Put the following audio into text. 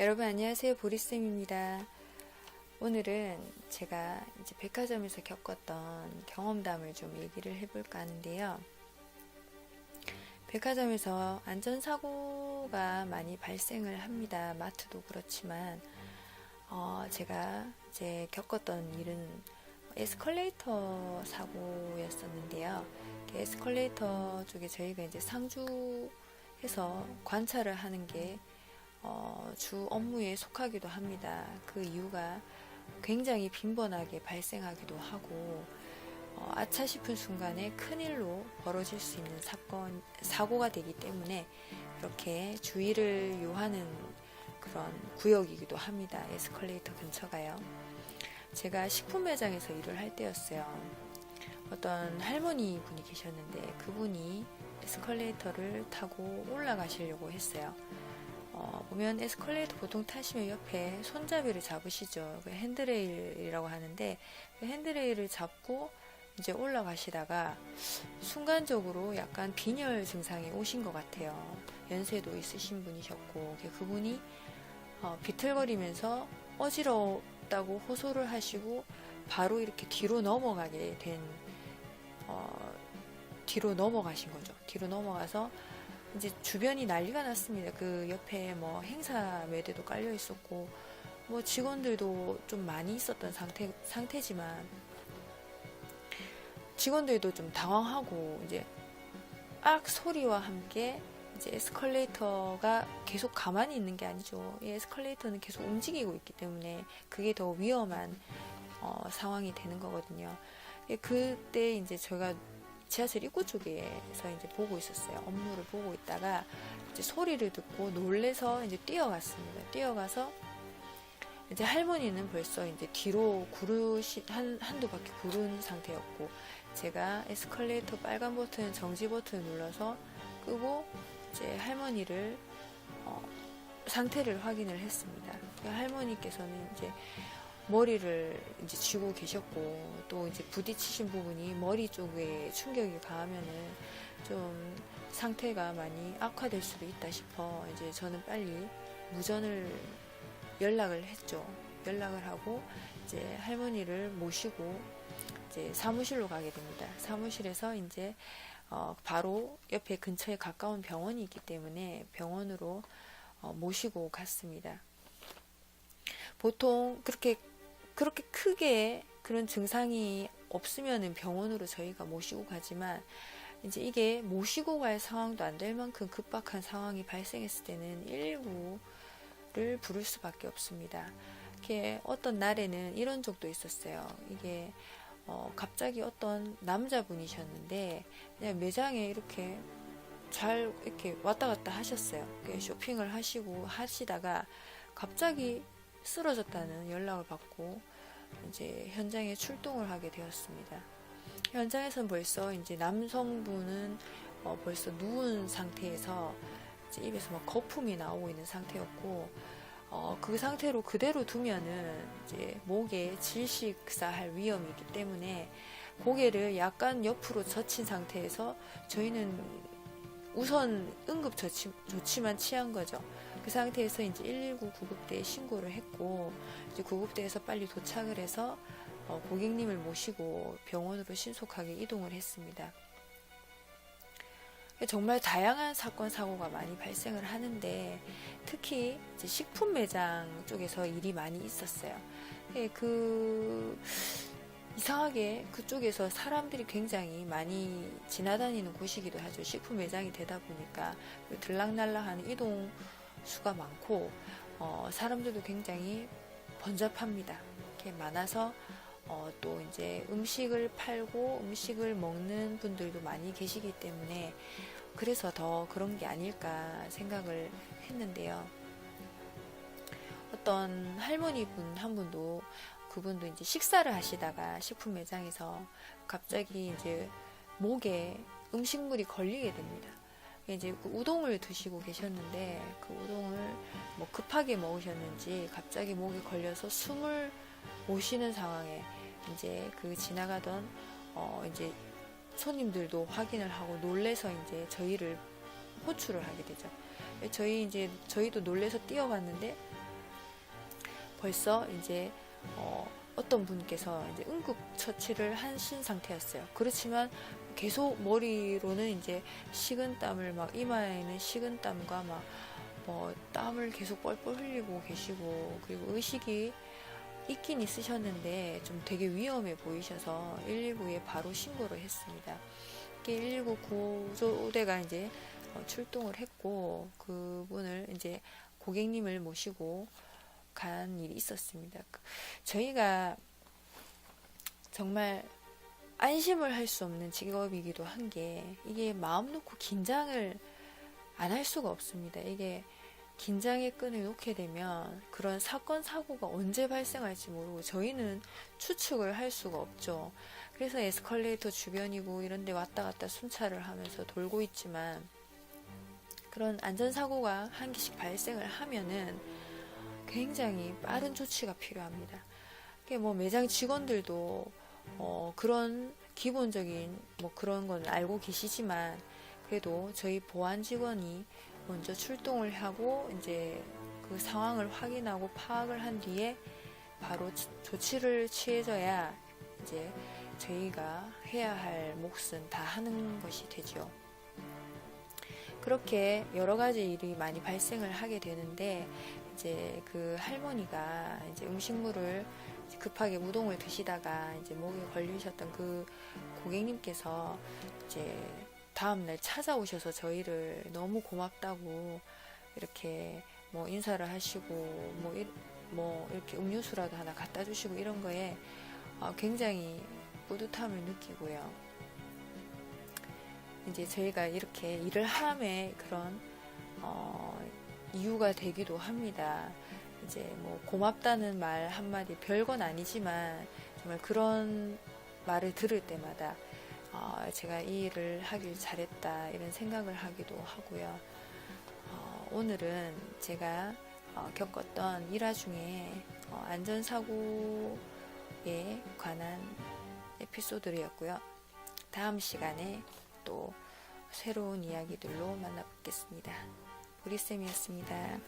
여러분 안녕하세요. 보리쌤입니다. 오늘은 제가 이제 백화점에서 겪었던 경험담을 좀 얘기를 해볼까 하는데요. 백화점에서 안전사고가 많이 발생을 합니다. 마트도 그렇지만 제가 이제 겪었던 일은 에스컬레이터 사고였었는데요. 에스컬레이터 쪽에 저희가 이제 상주해서 관찰을 하는 게 주 업무에 속하기도 합니다. 그 이유가 굉장히 빈번하게 발생하기도 하고 아차 싶은 순간에 큰일로 벌어질 수 있는 사고가 되기 때문에 그렇게 주의를 요하는 그런 구역이기도 합니다. 에스컬레이터 근처가요. 제가 식품 매장에서 일을 할 때였어요. 어떤 할머니 분이 계셨는데 그분이 에스컬레이터를 타고 올라가시려고 했어요. 보면 에스컬레이터 보통 타시면 옆에 손잡이를 잡으시죠. 그 핸드레일이라고 하는데 그 핸드레일을 잡고 이제 올라가시다가 순간적으로 약간 빈혈 증상이 오신 것 같아요. 연세도 있으신 분이셨고 그분이 비틀거리면서 어지럽다고 호소를 하시고 바로 이렇게 뒤로 넘어가게 된 뒤로 넘어가신 거죠. 뒤로 넘어가서 이제 주변이 난리가 났습니다. 그 옆에 뭐 행사 매대도 깔려 있었고 뭐 직원들도 좀 많이 있었던 상태지만 직원들도 좀 당황하고 이제 악 소리와 함께 이제 에스컬레이터가 계속 가만히 있는 게 아니죠. 이 에스컬레이터는 계속 움직이고 있기 때문에 그게 더 위험한 상황이 되는 거거든요. 그때 이제 제가 지하철 입구 쪽에서 이제 보고 있었어요. 업무를 보고 있다가 이제 소리를 듣고 놀래서 이제 뛰어갔습니다. 뛰어가서 이제 할머니는 벌써 이제 뒤로 한두 바퀴 구른 상태였고 제가 에스컬레이터 빨간 버튼, 정지 버튼을 눌러서 끄고 이제 할머니를 상태를 확인을 했습니다. 할머니께서는 이제 머리를 이제 쥐고 계셨고 또 이제 부딪히신 부분이 머리 쪽에 충격이 가하면은 좀 상태가 많이 악화될 수도 있다 싶어 이제 저는 빨리 무전을 연락을 했죠. 연락을 하고 이제 할머니를 모시고 이제 사무실로 가게 됩니다. 사무실에서 이제 바로 옆에 근처에 가까운 병원이 있기 때문에 병원으로 모시고 갔습니다. 보통 그렇게 크게 그런 증상이 없으면은 병원으로 저희가 모시고 가지만 이제 이게 모시고 갈 상황도 안 될 만큼 급박한 상황이 발생했을 때는 119를 부를 수밖에 없습니다. 이게 어떤 날에는 이런 적도 있었어요. 이게 갑자기 어떤 남자분이셨는데 그냥 매장에 이렇게 잘 이렇게 왔다 갔다 하셨어요. 쇼핑을 하시다가 갑자기 쓰러졌다는 연락을 받고 이제 현장에 출동을 하게 되었습니다. 현장에서는 벌써 이제 남성분은 벌써 누운 상태에서 이제 입에서 막 거품이 나오고 있는 상태였고 그 상태로 그대로 두면은 이제 목에 질식사할 위험이 있기 때문에 고개를 약간 옆으로 젖힌 상태에서 저희는 우선 응급 조치만 취한 거죠. 그 상태에서 이제 119 구급대에 신고를 했고 이제 구급대에서 빨리 도착을 해서 고객님을 모시고 병원으로 신속하게 이동을 했습니다. 정말 다양한 사건 사고가 많이 발생을 하는데 특히 이제 식품 매장 쪽에서 일이 많이 있었어요. 이상하게 그쪽에서 사람들이 굉장히 많이 지나다니는 곳이기도 하죠. 식품 매장이 되다 보니까 들락날락하는 이동 수가 많고 사람들도 굉장히 번잡합니다. 이렇게 많아서 또 이제 음식을 팔고 음식을 먹는 분들도 많이 계시기 때문에 그래서 더 그런 게 아닐까 생각을 했는데요. 어떤 할머니 분 한 분도 그분도 이제 식사를 하시다가 식품 매장에서 갑자기 이제 목에 음식물이 걸리게 됩니다. 이제 그 우동을 드시고 계셨는데 그 우동을 뭐 급하게 먹으셨는지 갑자기 목에 걸려서 숨을 못 쉬는 상황에 이제 그 지나가던 이제 손님들도 확인을 하고 놀래서 이제 저희를 호출을 하게 되죠. 저희도 놀래서 뛰어갔는데 벌써 이제 어떤 분께서 이제 응급 처치를 하신 상태였어요. 그렇지만 계속 머리로는 이제 식은땀을 막 이마에는 식은땀과 막 뭐 땀을 계속 뻘뻘 흘리고 계시고, 그리고 의식이 있긴 있으셨는데 좀 되게 위험해 보이셔서 119에 바로 신고를 했습니다. 119 구조대가 이제 출동을 했고, 그분을 이제 고객님을 모시고 간 일이 있었습니다. 저희가 정말 안심을 할 수 없는 직업이기도 한 게, 이게 마음 놓고 긴장을 안 할 수가 없습니다. 이게 긴장의 끈을 놓게 되면 그런 사건, 사고가 언제 발생할지 모르고 저희는 추측을 할 수가 없죠. 그래서 에스컬레이터 주변이고 이런 데 왔다 갔다 순찰을 하면서 돌고 있지만, 그런 안전사고가 한 개씩 발생을 하면은 굉장히 빠른 조치가 필요합니다. 뭐 매장 직원들도 그런 기본적인 뭐 그런 건 알고 계시지만, 그래도 저희 보안 직원이 먼저 출동을 하고 이제 그 상황을 확인하고 파악을 한 뒤에 바로 조치를 취해줘야 이제 저희가 해야 할 몫은 다 하는 것이 되죠. 그렇게 여러 가지 일이 많이 발생을 하게 되는데, 이제 그 할머니가 이제 음식물을 급하게 우동을 드시다가 이제 목에 걸리셨던 그 고객님께서 이제 다음날 찾아오셔서 저희를 너무 고맙다고 이렇게 뭐 인사를 하시고 뭐 이렇게 음료수라도 하나 갖다 주시고 이런 거에 굉장히 뿌듯함을 느끼고요. 이제 저희가 이렇게 일을 함에 그런 이유가 되기도 합니다. 이제 뭐 고맙다는 말 한마디 별건 아니지만 정말 그런 말을 들을 때마다 제가 이 일을 하길 잘했다 이런 생각을 하기도 하고요. 오늘은 제가 겪었던 일화 중에 안전사고에 관한 에피소드였고요. 다음 시간에 또 새로운 이야기들로 만나뵙겠습니다. 우리쌤이었습니다.